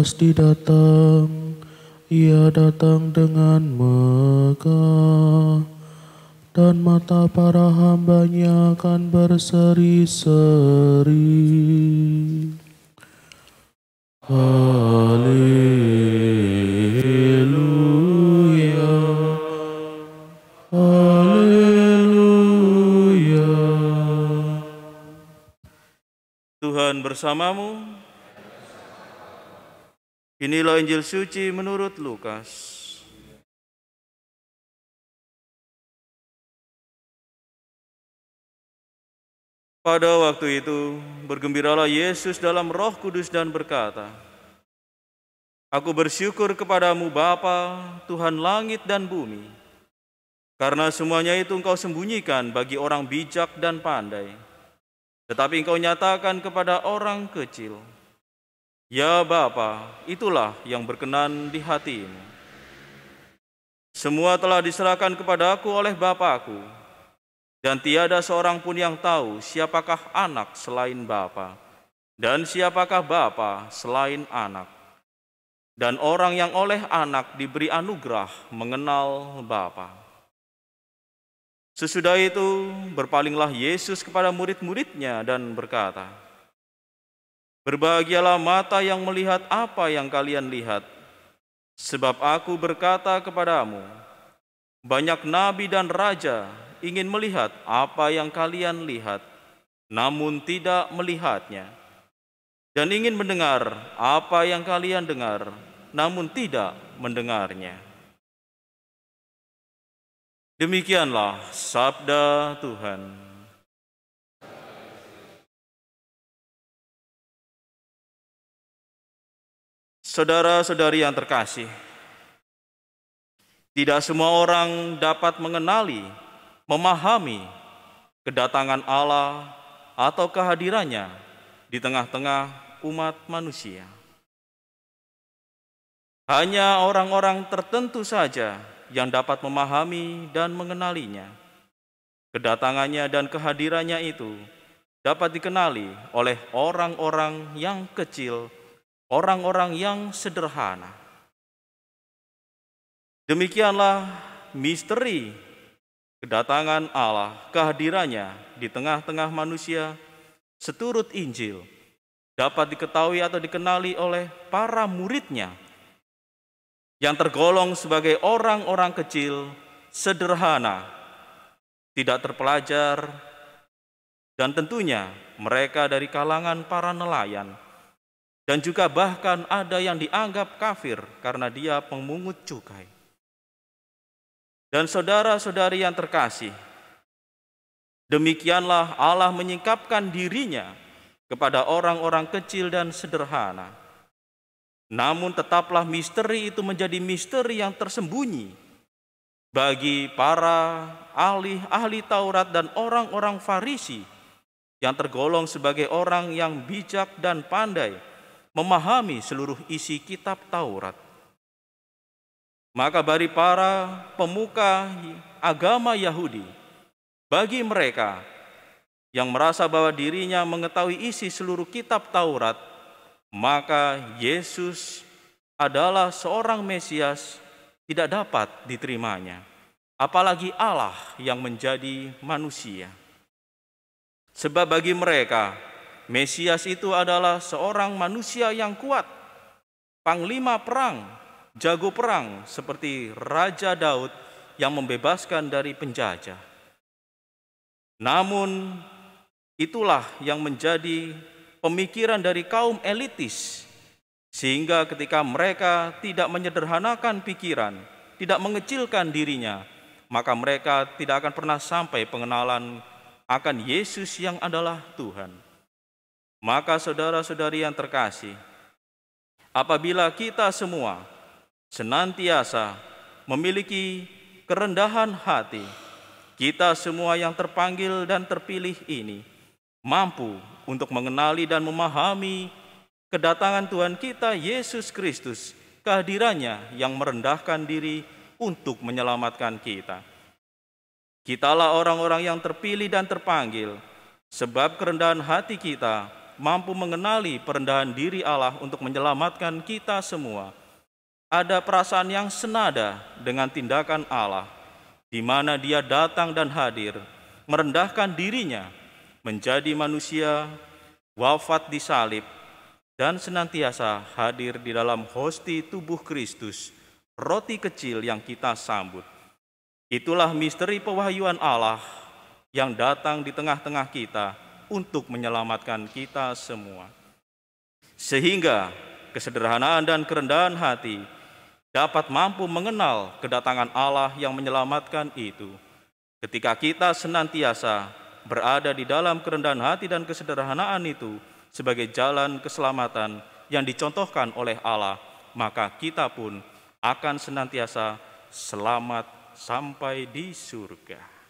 pasti datang, ia datang dengan megah, dan mata para hambanya akan berseri-seri. Haleluya, haleluya. Tuhan bersamamu. Inilah Injil suci menurut Lukas. Pada waktu itu, bergembiralah Yesus dalam Roh Kudus dan berkata, Aku bersyukur kepadamu Bapa, Tuhan langit dan bumi, karena semuanya itu Engkau sembunyikan bagi orang bijak dan pandai, tetapi Engkau nyatakan kepada orang kecil. Ya Bapa, itulah yang berkenan di hatimu. Semua telah diserahkan kepadaku oleh Bapa-Ku, dan tiada seorang pun yang tahu siapakah anak selain Bapa, dan siapakah Bapa selain anak. Dan orang yang oleh anak diberi anugerah mengenal Bapa. Sesudah itu berpalinglah Yesus kepada murid-muridnya dan berkata, Berbahagialah mata yang melihat apa yang kalian lihat, sebab aku berkata kepadamu, banyak nabi dan raja ingin melihat apa yang kalian lihat, namun tidak melihatnya, dan ingin mendengar apa yang kalian dengar, namun tidak mendengarnya. Demikianlah sabda Tuhan. Saudara-saudari yang terkasih, tidak semua orang dapat mengenali, memahami kedatangan Allah atau kehadirannya di tengah-tengah umat manusia. Hanya orang-orang tertentu saja yang dapat memahami dan mengenalinya. Kedatangannya dan kehadirannya itu dapat dikenali oleh orang-orang yang kecil, orang-orang yang sederhana. Demikianlah misteri kedatangan Allah, kehadirannya di tengah-tengah manusia seturut Injil dapat diketahui atau dikenali oleh para muridnya yang tergolong sebagai orang-orang kecil, sederhana, tidak terpelajar, dan tentunya mereka dari kalangan para nelayan. Dan juga bahkan ada yang dianggap kafir karena dia pemungut cukai. Dan saudara-saudari yang terkasih, demikianlah Allah menyingkapkan dirinya kepada orang-orang kecil dan sederhana. Namun tetaplah misteri itu menjadi misteri yang tersembunyi bagi para ahli Taurat dan orang-orang Farisi yang tergolong sebagai orang yang bijak dan pandai memahami seluruh isi kitab Taurat. Maka bagi para pemuka agama Yahudi, bagi mereka yang merasa bahwa dirinya mengetahui isi seluruh kitab Taurat, maka Yesus adalah seorang Mesias tidak dapat diterimanya, apalagi Allah yang menjadi manusia. Sebab bagi mereka, Mesias itu adalah seorang manusia yang kuat, panglima perang, jago perang seperti Raja Daud yang membebaskan dari penjajah. Namun itulah yang menjadi pemikiran dari kaum elitis, sehingga ketika mereka tidak menyederhanakan pikiran, tidak mengecilkan dirinya, maka mereka tidak akan pernah sampai pengenalan akan Yesus yang adalah Tuhan. Maka saudara-saudari yang terkasih, apabila kita semua senantiasa memiliki kerendahan hati, kita semua yang terpanggil dan terpilih ini mampu untuk mengenali dan memahami kedatangan Tuhan kita Yesus Kristus, kehadirannya yang merendahkan diri untuk menyelamatkan kita. Kitalah orang-orang yang terpilih dan terpanggil, sebab kerendahan hati kita mampu mengenali perendahan diri Allah untuk menyelamatkan kita semua. Ada perasaan yang senada dengan tindakan Allah, di mana Dia datang dan hadir, merendahkan dirinya, menjadi manusia, wafat di salib, dan senantiasa hadir di dalam hosti tubuh Kristus, roti kecil yang kita sambut. Itulah misteri pewahyuan Allah yang datang di tengah-tengah kita untuk menyelamatkan kita semua. Sehingga kesederhanaan dan kerendahan hati dapat mampu mengenal kedatangan Allah yang menyelamatkan itu. Ketika kita senantiasa berada di dalam kerendahan hati dan kesederhanaan itu sebagai jalan keselamatan yang dicontohkan oleh Allah, maka kita pun akan senantiasa selamat sampai di surga.